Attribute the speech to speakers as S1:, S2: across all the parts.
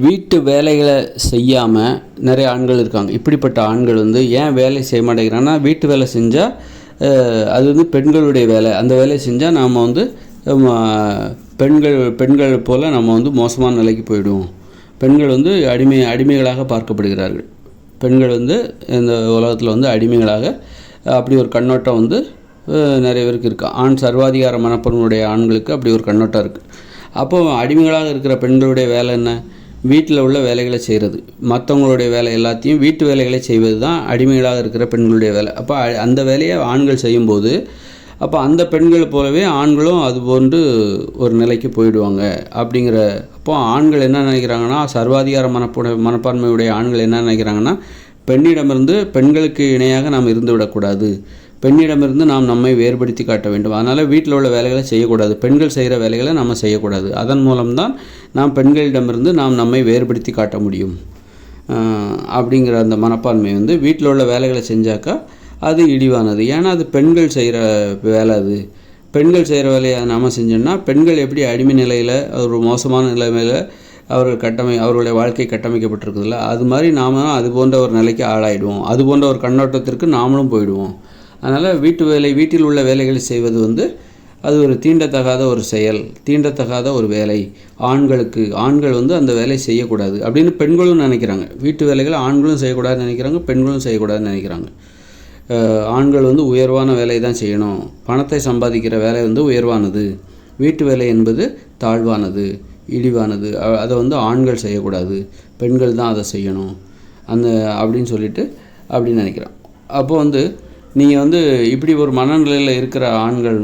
S1: வீட்டு வேலைகளை செய்யாமல் நிறைய ஆண்கள் இருக்காங்க. இப்படிப்பட்ட ஆண்கள் ஏன் வேலை செய்ய மாட்டேங்கிறாங்கன்னா, வீட்டு வேலை செஞ்சால் அது பெண்களுடைய வேலை. அந்த வேலையை செஞ்சால் நாம் பெண்கள் போல் நம்ம மோசமான நிலைக்கு போயிடுவோம். பெண்கள் அடிமைகளாக பார்க்கப்படுகிறார்கள். பெண்கள் இந்த உலகத்தில் அடிமைகளாக அப்படி ஒரு கண்ணோட்டம் நிறைய பேருக்கு இருக்குது. ஆண் சர்வாதிகார மனப்பான்மையுடைய ஆண்களுக்கு அப்படி ஒரு கண்ணோட்டம் இருக்குது. அப்போது அடிமைகளாக இருக்கிற பெண்களுடைய வேலை என்ன? வீட்டில் உள்ள வேலைகளை செய்கிறது. மற்றவங்களுடைய வேலை எல்லாத்தையும் வீட்டு வேலைகளை செய்வது தான் அடிமைகளாக இருக்கிற பெண்களுடைய வேலை. அப்போ அந்த வேலையை ஆண்கள் செய்யும்போது அப்போ அந்த பெண்கள் போலவே ஆண்களும் அது போன்று ஒரு நிலைக்கு போயிடுவாங்க. அப்போ ஆண்கள் என்ன நினைக்கிறாங்கன்னா, சர்வாதிகார மனப்பான்மையுடைய ஆண்கள் என்ன நினைக்கிறாங்கன்னா, பெண்ணிடமிருந்து பெண்களுக்கு இணையாக நாம் இருந்து விடக்கூடாது, பெண்ணிடமிருந்து நாம் நம்மை வேறுபடுத்தி காட்ட வேண்டும். அதனால் வீட்டில் உள்ள வேலைகளை செய்யக்கூடாது, பெண்கள் செய்கிற வேலைகளை நம்ம செய்யக்கூடாது. அதன் மூலம்தான் நாம் பெண்களிடமிருந்து நாம் நம்மை வேறுபடுத்தி காட்ட முடியும். அப்படிங்கிற அந்த மனப்பான்மை வீட்டில் உள்ள வேலைகளை செஞ்சாக்கா அது இழிவானது. ஏன்னா அது பெண்கள் செய்கிற வேலை. அது பெண்கள் செய்கிற வேலையை நாம் செஞ்சோம்னா பெண்கள் எப்படி அடிமை நிலையில் ஒரு மோசமான நிலைமையில் அவர்களுடைய வாழ்க்கை கட்டமைக்கப்பட்டிருக்குதுல்ல, அது மாதிரி நாம் அது போன்ற ஒரு நிலைக்கு ஆளாயிடுவோம். அது போன்ற ஒரு கண்ணோட்டத்திற்கு நாமளும் போயிடுவோம். அதனால் வீட்டில் உள்ள வேலைகளை செய்வது அது ஒரு தீண்டத்தகாத ஒரு செயல், தீண்டத்தகாத ஒரு வேலை. ஆண்கள் அந்த வேலையை செய்யக்கூடாது அப்படின்னு பெண்களும் நினைக்கிறாங்க. வீட்டு வேலைகளை ஆண்களும் செய்யக்கூடாதுன்னு நினைக்கிறாங்க, பெண்களும் செய்யக்கூடாதுன்னு நினைக்கிறாங்க. ஆண்கள் உயர்வான வேலை தான் செய்யணும், பணத்தை சம்பாதிக்கிற வேலை உயர்வானது, வீட்டு வேலை என்பது தாழ்வானது, இழிவானது, அதை ஆண்கள் செய்யக்கூடாது, பெண்கள் தான் அதை செய்யணும் அப்படின்னு சொல்லிட்டு அப்படின்னு நினைக்கிறான். அப்போது நீங்கள் இப்படி ஒரு மனநிலையில் இருக்கிற ஆண்கள்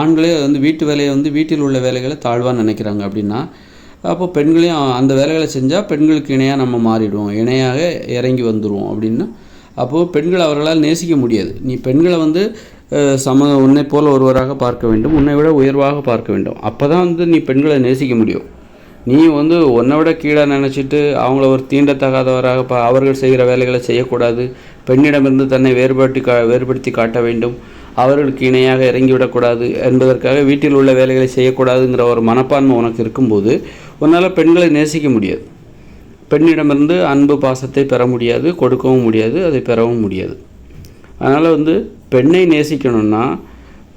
S1: ஆண்களே வீட்டு வேலையை வீட்டில் உள்ள வேலைகளை தாழ்வாக நினைக்கிறாங்க அப்படின்னா, அப்போ பெண்களையும் அந்த வேலைகளை செஞ்சால் பெண்களுக்கு இணையாக நம்ம மாறிடுவோம், இணையாக இறங்கி வந்துடுவோம் அப்படின்னா, அப்போது பெண்கள் அவர்களால் நேசிக்க முடியாது. நீ பெண்களை உன்னை போல் ஒருவராக பார்க்க வேண்டும், உன்னை விட உயர்வாக பார்க்க வேண்டும். அப்போ தான் நீ பெண்களை நேசிக்க முடியும். நீ உன்னை விட கீழே நினச்சிட்டு அவங்கள ஒரு தீண்டத்தகாதவராக அவர்கள் செய்கிற வேலைகளை செய்யக்கூடாது, பெண்ணிடமிருந்து தன்னை வேறுபடுத்தி காட்ட வேண்டும், அவர்களுக்கு இணையாக இறங்கிவிடக்கூடாது என்பதற்காக வீட்டில் உள்ள வேலைகளை செய்யக்கூடாதுங்கிற ஒரு மனப்பான்மை உனக்கு இருக்கும்போது உன்னால் பெண்களை நேசிக்க முடியாது. பெண்ணிடமிருந்து அன்பு பாசத்தை பெற முடியாது, கொடுக்கவும் முடியாது, அதை பெறவும் முடியாது. அதனால் பெண்ணை நேசிக்கணும்னா,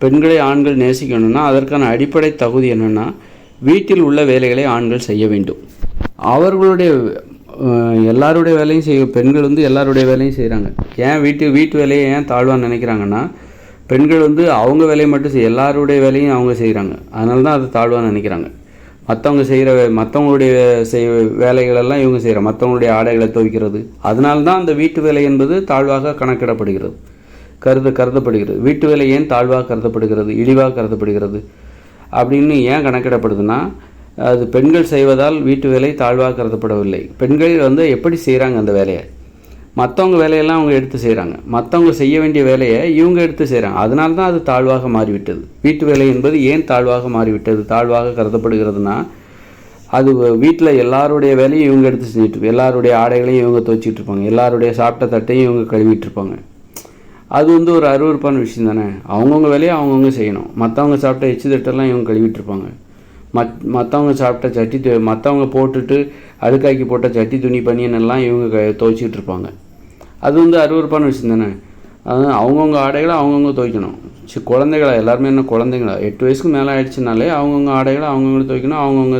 S1: பெண்களை ஆண்கள் நேசிக்கணும்னா அதற்கான அடிப்படை தகுதி என்னென்னா, வீட்டில் உள்ள வேலைகளை ஆண்கள் செய்ய வேண்டும். அவர்களுடைய எல்லாருடைய வேலையும் பெண்கள் எல்லாருடைய வேலையும் செய்கிறாங்க. ஏன் வீட்டு வேலையை ஏன் தாழ்வான்னு நினைக்கிறாங்கன்னா, பெண்கள் அவங்க வேலையை மட்டும் எல்லாருடைய வேலையும் அவங்க செய்கிறாங்க, அதனால தான் அது தாழ்வான்னு நினைக்கிறாங்க. மற்றவங்களுடைய வேலைகளெல்லாம் இவங்க செய்கிறாங்க, மற்றவங்களுடைய ஆடைகளை துவைக்கிறது. அதனால தான் அந்த வீட்டு வேலை என்பது தாழ்வாக கணக்கிடப்படுகிறது, கருதப்படுகிறது. வீட்டு வேலை ஏன் தாழ்வாக கருதப்படுகிறது, இழிவாக கருதப்படுகிறது அப்படின்னு ஏன் கணக்கிடப்படுதுன்னா, அது பெண்கள் செய்வதால் வீட்டு வேலை தாழ்வாக கருதப்படவில்லை. பெண்கள் எப்படி செய்கிறாங்க அந்த வேலையை, மற்றவங்க வேலையெல்லாம் அவங்க எடுத்து செய்கிறாங்க, மற்றவங்க செய்ய வேண்டிய வேலையை இவங்க எடுத்து செய்கிறாங்க. அதனால தான் அது தாழ்வாக மாறிவிட்டது. வீட்டு வேலை என்பது ஏன் தாழ்வாக மாறிவிட்டது, தாழ்வாக கருதப்படுகிறதுனா, அது வீட்டில் எல்லாருடைய வேலையும் இவங்க எடுத்து செஞ்சுட்டு, எல்லாருடைய ஆடைகளையும் இவங்க துவைச்சிட்டு இருப்பாங்க, எல்லாருடைய சாப்பிட்ட தட்டையும் இவங்க கழுவிட்டு இருப்பாங்க. அது ஒரு அருவருப்பான விஷயம் தானே. அவங்கவுங்க வேலையை அவங்கவுங்க செய்யணும். மற்றவங்க சாப்பிட்ட எச்சு தட்டெல்லாம் இவங்க கழுவிட்டு இருப்பாங்க. மற்றவங்க சாப்பிட்ட மற்றவங்க போட்டுட்டு அழுக்காக்கி போட்ட சட்டி துணி பனியனெல்லாம் இவங்க துவைச்சிக்கிட்டு இருப்பாங்க. அது அருவருப்பான விஷயம் தானே. அதாவது அவங்கவுங்க ஆடைகளை அவங்கவுங்க துவைக்கணும். குழந்தைகளா எல்லாருமே என்ன குழந்தைங்களா, 8 வயசுக்கு மேலே ஆயிடுச்சுனாலே அவங்கவுங்க ஆடைகளை அவங்கவுங்க துவைக்கணும், அவங்கவுங்க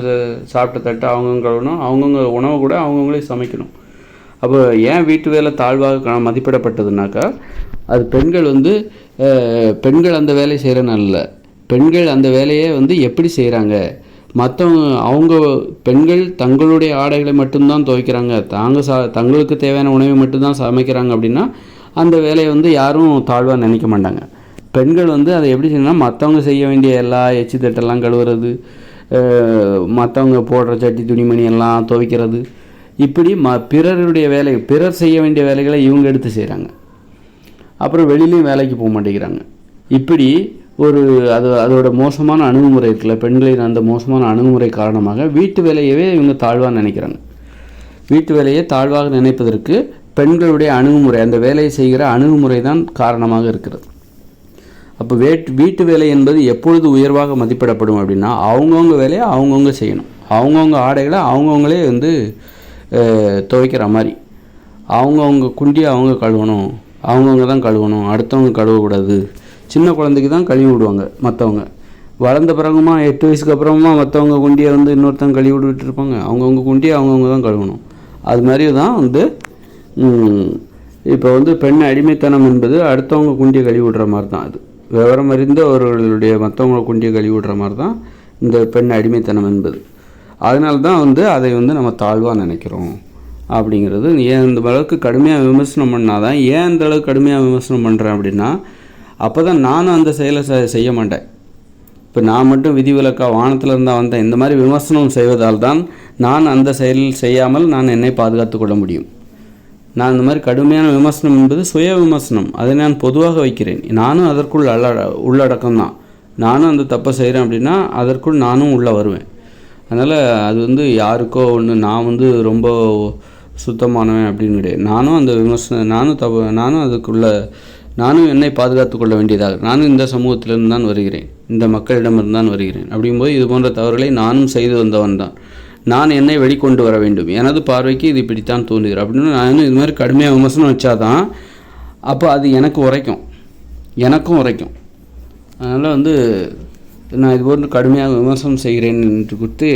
S1: சாப்பிட்ட தட்டை அவங்கவுங்க கழுவணும், அவங்கவுங்க உணவு கூட அவங்கவுங்களே சமைக்கணும். அப்போ ஏன் வீட்டு வேலை தாழ்வாக மதிப்பிடப்பட்டதுனாக்கா, அது பெண்கள் அந்த வேலையை செய்கிறனால, பெண்கள் அந்த வேலையை எப்படி செய்கிறாங்க, அவங்க பெண்கள் தங்களுடைய ஆடைகளை மட்டும்தான் துவைக்கிறாங்க, தங்களுக்கு தேவையான உணவை மட்டும்தான் சமைக்கிறாங்க அப்படின்னா அந்த வேலையை யாரும் தாழ்வாக நினைக்க மாட்டாங்க. பெண்கள் அதை எப்படி செய்யணும்னா, மற்றவங்க செய்ய வேண்டிய எல்லா எச்சி தட்டெல்லாம் கழுவுறது, மற்றவங்க போடுற சட்டி துணிமணி எல்லாம் துவைக்கிறது, இப்படி பிறர் செய்ய வேண்டிய வேலைகளை இவங்க எடுத்து செய்கிறாங்க. அப்புறம் வெளியிலையும் வேலைக்கு போக மாட்டேங்கிறாங்க. இப்படி அதோட மோசமான அணுகுமுறை இருக்குல்ல, பெண்களின் அந்த மோசமான அணுகுமுறை காரணமாக வீட்டு வேலையவே இவங்க தாழ்வாக நினைக்கிறாங்க. வீட்டு வேலையை தாழ்வாக நினைப்பதற்கு பெண்களுடைய அணுகுமுறை, அந்த வேலையை செய்கிற அணுகுமுறை தான் காரணமாக இருக்கிறது. அப்போ வீட்டு வேலை என்பது எப்பொழுது உயர்வாக மதிப்பிடப்படும் அப்படின்னா, அவங்கவுங்க வேலையை அவங்கவுங்க செய்யணும். அவங்கவுங்க ஆடைகளை அவங்கவுங்களே வந்து துவைக்கிற மாதிரி. அவங்கவுங்க குண்டியை அவங்க கழுவணும், அவங்கவுங்க தான் கழுவணும், அடுத்தவங்க கழுவக்கூடாது. சின்ன குழந்தைக்கு தான் கழுவி விடுவாங்க மற்றவங்க. வளர்ந்த பிறகுமா 8 வயசுக்கு அப்புறமா மற்றவங்க குண்டியை வந்து இன்னொருத்தவங்க கழுவி விட்டுட்டு இருப்பாங்க. அவங்கவுங்க குண்டியை அவங்கவுங்க தான் கழுவணும். அது மாதிரி தான் வந்து இப்போ வந்து பெண் அடிமைத்தனம் என்பது அடுத்தவங்க குண்டியை கழுவி விடுற மாதிரி தான். அது விவரம் அறிந்த அவர்களுடைய மற்றவங்களை குண்டியை கழுவி விடுற மாதிரி தான் இந்த பெண் அடிமைத்தனம் என்பது. அதனால தான் வந்து அதை வந்து நம்ம தாழ்வாக நினைக்கிறோம் அப்படிங்கிறது. ஏன் இந்த அளவுக்கு கடுமையாக விமர்சனம் பண்ணால் தான், ஏன் இந்த அளவுக்கு கடுமையாக விமர்சனம் பண்ணுறேன் அப்படின்னா, அப்போ தான் நானும் அந்த செயலை செய்ய மாட்டேன். இப்போ நான் மட்டும் விதிவிலக்காக வானத்தில் இருந்தால் வந்தேன், இந்த மாதிரி விமர்சனம் செய்வதால் தான் நான் அந்த செயலில் செய்யாமல் நான் என்னை பாதுகாத்து கொள்ள முடியும். நான் இந்த மாதிரி கடுமையான விமர்சனம் என்பது சுய விமர்சனம், அதை நான் பொதுவாக வைக்கிறேன். நானும் அதற்குள் உள்ளடக்கம் தான். நானும் அந்த தப்பை செய்கிறேன் அப்படின்னா அதற்குள் நானும் உள்ளே வருவேன். அதனால் அது வந்து யாருக்கோ ஒன்று நான் வந்து ரொம்ப சுத்தமானவன் அப்படின்னு கிடையாது. நானும் அந்த விமர்சனம், நானும் அதுக்குள்ளே நானும் என்னை பாதுகாத்து கொள்ள வேண்டியதாக, நானும் இந்த சமூகத்திலிருந்து தான் வருகிறேன், இந்த மக்களிடமிருந்து தான் வருகிறேன். அப்படிங்கும்போது இது போன்ற தவறுகளை நானும் செய்து வந்தவன் தான். நான் என்னை வெளிக்கொண்டு வர வேண்டும், எனது பார்வைக்கு இது இப்படித்தான் தோன்றுகிறேன் அப்படின்னு நானும் இது மாதிரி கடுமையாக விமர்சனம் வச்சாதான் அப்போ அது எனக்கும் உரைக்கும். அதனால் வந்து நான் இது போன்று கடுமையாக விமர்சனம் செய்கிறேன் என்று குறித்து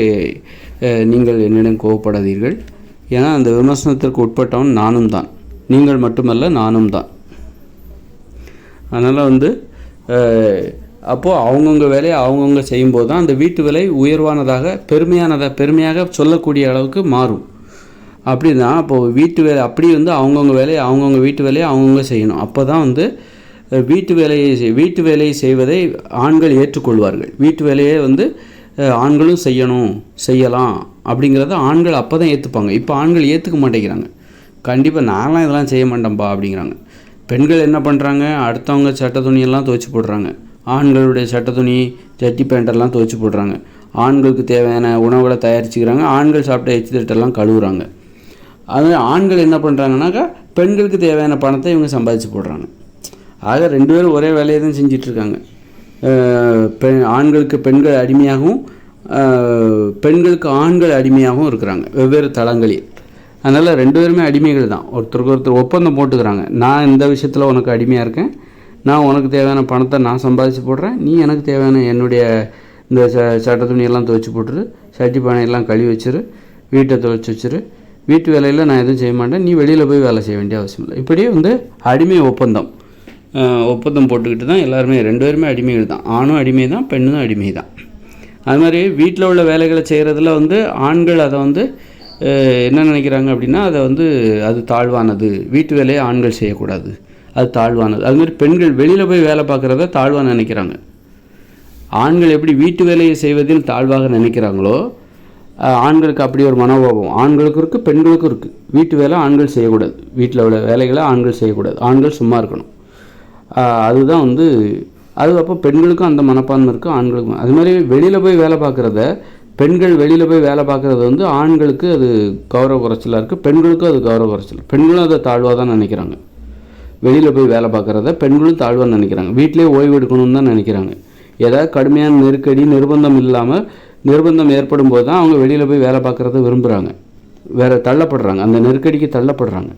S1: நீங்கள் என்னிடம் கோவப்படாதீர்கள். ஏன்னா அந்த விமர்சனத்திற்கு உட்பட்டவன் நானும் தான், நீங்கள் மட்டுமல்ல நானும் தான். அதனால் வந்து அப்போது அவங்கவுங்க வேலையை அவங்கவுங்க செய்யும்போது தான் அந்த வீட்டு வேலை உயர்வானதாக பெருமையாக சொல்லக்கூடிய அளவுக்கு மாறும். அப்படி தான் அப்போது வீட்டு வேலை அப்படி வந்து அவங்கவுங்க வேலையை அவங்கவுங்க வீட்டு வேலையை அவங்கவுங்க செய்யணும். அப்போ தான் வந்து வீட்டு வேலையை செய்வதை ஆண்கள் ஏற்றுக்கொள்வார்கள். வீட்டு வேலையை வந்து ஆண்களும் செய்யலாம் அப்படிங்கிறத ஆண்கள் அப்போ தான் ஏற்றுப்பாங்க. இப்போ ஆண்கள் ஏற்றுக்க மாட்டேங்கிறாங்க. கண்டிப்பாக நான்லாம் இதெல்லாம் செய்ய மாட்டேன்ப்பா அப்படிங்கிறாங்க. பெண்கள் என்ன பண்ணுறாங்க, அடுத்தவங்க சட்டை துணியெல்லாம் துவைச்சி போடுறாங்க, ஆண்களுடைய சட்டை துணி ஜட்டி பேண்டெல்லாம் துவைச்சி போடுறாங்க, ஆண்களுக்கு தேவையான உணவுகளை தயாரிச்சுக்கிறாங்க, ஆண்கள் சாப்பிட்ட எச்சிதட்டெல்லாம் கழுவுறாங்க. அது ஆண்கள் என்ன பண்ணுறாங்கனாக்கா பெண்களுக்கு தேவையான பணத்தை இவங்க சம்பாதிச்சு போடுறாங்க. ஆக 2 பேரும் ஒரே வேலையை தான் செஞ்சிட்ருக்காங்க. ஆண்களுக்கு பெண்கள் அடிமையாகவும் பெண்களுக்கு ஆண்கள் அடிமையாகவும் இருக்கிறாங்க வெவ்வேறு தளங்களில். அதனால் 2 பேருமே அடிமைகள் தான். ஒருத்தருக்கு ஒருத்தர் ஒப்பந்தம் போட்டுக்கிறாங்க. நான் இந்த விஷயத்தில் உனக்கு அடிமையாக இருக்கேன், நான் உனக்கு தேவையான பணத்தை நான் சம்பாதிச்சு போடுறேன், நீ எனக்கு தேவையான என்னுடைய இந்த சட்டை துணியெல்லாம் துவைச்சி போட்டுரு, சட்டி பானையெல்லாம் கழுவி வச்சிரு, வீட்டை துவைச்சி வச்சிரு, வீட்டு வேலையில் நான் எதுவும் செய்ய மாட்டேன், நீ வெளியில் போய் வேலை செய்ய வேண்டிய அவசியம் இல்லை. இப்படியே வந்து அடிமை ஒப்பந்தம் போட்டுக்கிட்டு தான் எல்லாருமே 2 பேருமே அடிமைகள் தான். ஆணும் அடிமை தான், பெண்ணும் அடிமை தான். அது மாதிரி வீட்டில் உள்ள வேலைகளை செய்கிறதுல வந்து ஆண்கள் அதை வந்து என்ன நினைக்கிறாங்க அப்படின்னா, அதை வந்து அது தாழ்வானது, வீட்டு வேலையை ஆண்கள் செய்யக்கூடாது, அது தாழ்வானது. அதுமாதிரி பெண்கள் வெளியில் போய் வேலை பார்க்குறத தாழ்வாக நினைக்கிறாங்க. ஆண்கள் எப்படி வீட்டு வேலையை செய்வதில் தாழ்வாக நினைக்கிறாங்களோ, ஆண்களுக்கு அப்படி ஒரு மனோபாவம் ஆண்களுக்கும் இருக்குது, பெண்களுக்கும் இருக்குது. வீட்டு வேலை ஆண்கள் செய்யக்கூடாது, வீட்டில் உள்ள வேலைகளை ஆண்கள் செய்யக்கூடாது, ஆண்கள் சும்மா இருக்கணும். அதுதான் வந்து அது அப்போ பெண்களுக்கும் அந்த மனப்பான்மை இருக்குது, ஆண்களுக்கும். அது மாதிரி வெளியில் போய் வேலை பார்க்குறத பெண்கள் வெளியில் போய் வேலை பார்க்குறது வந்து ஆண்களுக்கு அது கௌரவ குறைச்சலாக இருக்குது, பெண்களுக்கும் அது கௌரவ குறைச்சல். பெண்களும் அதை தாழ்வாக தான் நினைக்கிறாங்க. வெளியில் போய் வேலை பார்க்குறத பெண்களும் தாழ்வாக நினைக்கிறாங்க. வீட்டிலே ஓய்வு எடுக்கணும்னு தான் நினைக்கிறாங்க. ஏதாவது கடுமையான நெருக்கடி நிர்பந்தம் ஏற்படும் போது தான் அவங்க வெளியில் போய் வேலை பார்க்குறத விரும்புகிறாங்க, தள்ளப்படுறாங்க, அந்த நெருக்கடிக்கு தள்ளப்படுறாங்க.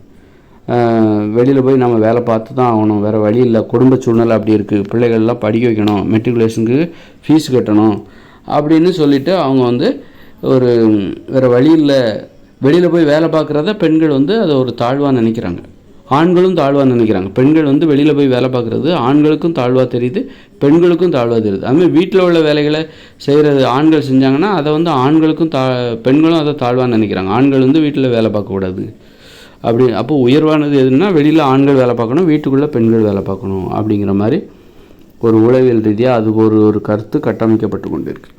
S1: வெளியில் போய் நம்ம வேலை பார்த்து தான் ஆகணும், வேறு வழி இல்லை, குடும்ப சூழ்நிலை அப்படி இருக்குது, பிள்ளைகள்லாம் படிக்க வைக்கணும், மெட்ரிகுலேஷனுக்கு ஃபீஸ் கட்டணும் அப்படின்னு சொல்லிவிட்டு அவங்க வந்து வேறு வழி இல்லை, வெளியில் போய் வேலை பார்க்குறத பெண்கள் வந்து அதை ஒரு தாழ்வாக நினைக்கிறாங்க, ஆண்களும் தாழ்வாக நினைக்கிறாங்க. பெண்கள் வந்து வெளியில் போய் வேலை பார்க்குறது ஆண்களுக்கும் தாழ்வாக தெரியுது, பெண்களுக்கும் தாழ்வாக தெரியுது. அதுமாதிரி வீட்டில் உள்ள வேலைகளை செய்கிறது ஆண்கள் செஞ்சாங்கன்னா அதை வந்து ஆண்களுக்கும் பெண்களும் அதை தாழ்வாக நினைக்கிறாங்க. ஆண்கள் வந்து வீட்டில் வேலை பார்க்கக்கூடாது அப்படி. அப்போ உயர்வானது எதுன்னா வெளியில் ஆண்கள் வேலை பார்க்கணும், வீட்டுக்குள்ளே பெண்கள் வேலை பார்க்கணும் அப்படிங்கிற மாதிரி ஒரு உளவியல் ரீதியாக அது ஒரு கருத்து கட்டமைக்கப்பட்டு கொண்டு இருக்கு.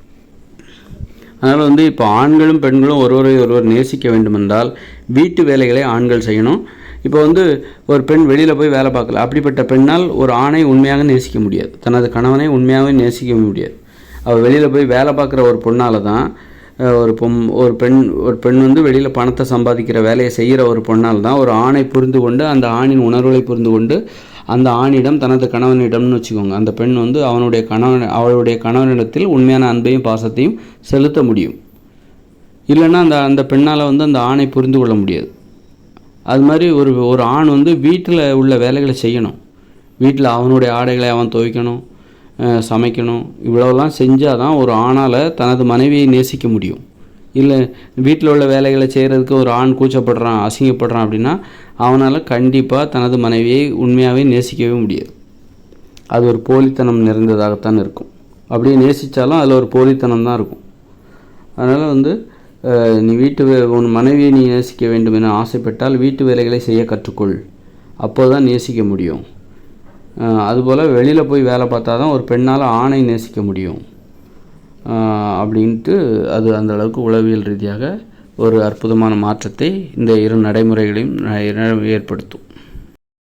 S1: அதனால் வந்து இப்போ ஆண்களும் பெண்களும் ஒருவர் நேசிக்க வேண்டுமென்றால் வீட்டு வேலைகளை ஆண்கள் செய்யணும். இப்போ வந்து ஒரு பெண் வெளியில் போய் வேலை பார்க்கல, அப்படிப்பட்ட பெண்ணால் ஒரு ஆணை உண்மையாக நேசிக்க முடியாது, தனது கணவனை உண்மையாகவே நேசிக்க முடியாது. அவள் வெளியில் போய் வேலை பார்க்குற ஒரு பொண்ணால் தான் ஒரு பெண் வந்து வெளியில் பணத்தை சம்பாதிக்கிற வேலையை செய்கிற ஒரு பொண்ணால் தான் ஒரு ஆணை புரிந்து கொண்டு அந்த ஆணின் உணர்வுகளை புரிந்து கொண்டு அந்த ஆணிடம் தனது கணவனிடம்னு வச்சுக்கோங்க, அந்த பெண் வந்து அவளுடைய கணவனிடத்தில் உண்மையான அன்பையும் பாசத்தையும் செலுத்த முடியும். இல்லைன்னா அந்த அந்த பெண்ணால் வந்து அந்த ஆணை புரிந்து கொள்ள முடியாது. அது மாதிரி ஒரு ஆண் வந்து வீட்டில் உள்ள வேலைகளை செய்யணும். வீட்டில் அவனுடைய ஆடைகளை அவன் துவைக்கணும், சமைக்கணும். இவ்வளோலாம் செஞ்சால் தான் ஒரு ஆணால் தனது மனைவியை நேசிக்க முடியும். இல்லை வீட்டில் உள்ள வேலைகளை செய்கிறதுக்கு ஒரு ஆண் கூச்சப்படுறான், அசிங்கப்படுறான் அப்படின்னா அவனால் கண்டிப்பாக தனது மனைவியை உண்மையாகவே நேசிக்கவே முடியாது. அது ஒரு போலித்தனம் நிறைந்ததாகத்தான் இருக்கும். அப்படியே நேசித்தாலும் அதில் ஒரு போலித்தனம் தான் இருக்கும். அதனால் வந்து நீ உன் மனைவியை நீ நேசிக்க வேண்டும் என ஆசைப்பட்டால் வீட்டு வேலைகளை செய்ய கற்றுக்கொள். அப்போ தான் நேசிக்க முடியும். அதுபோல் வெளியில் போய் வேலை பார்த்தா தான் ஒரு பெண்ணால் ஆணை நேசிக்க முடியும் அப்படின்ட்டு அது அந்த அளவுக்கு உளவியல் ரீதியாக ஒரு அற்புதமான மாற்றத்தை இந்த இரு நடைமுறைகளையும் ஏற்படுத்தும்.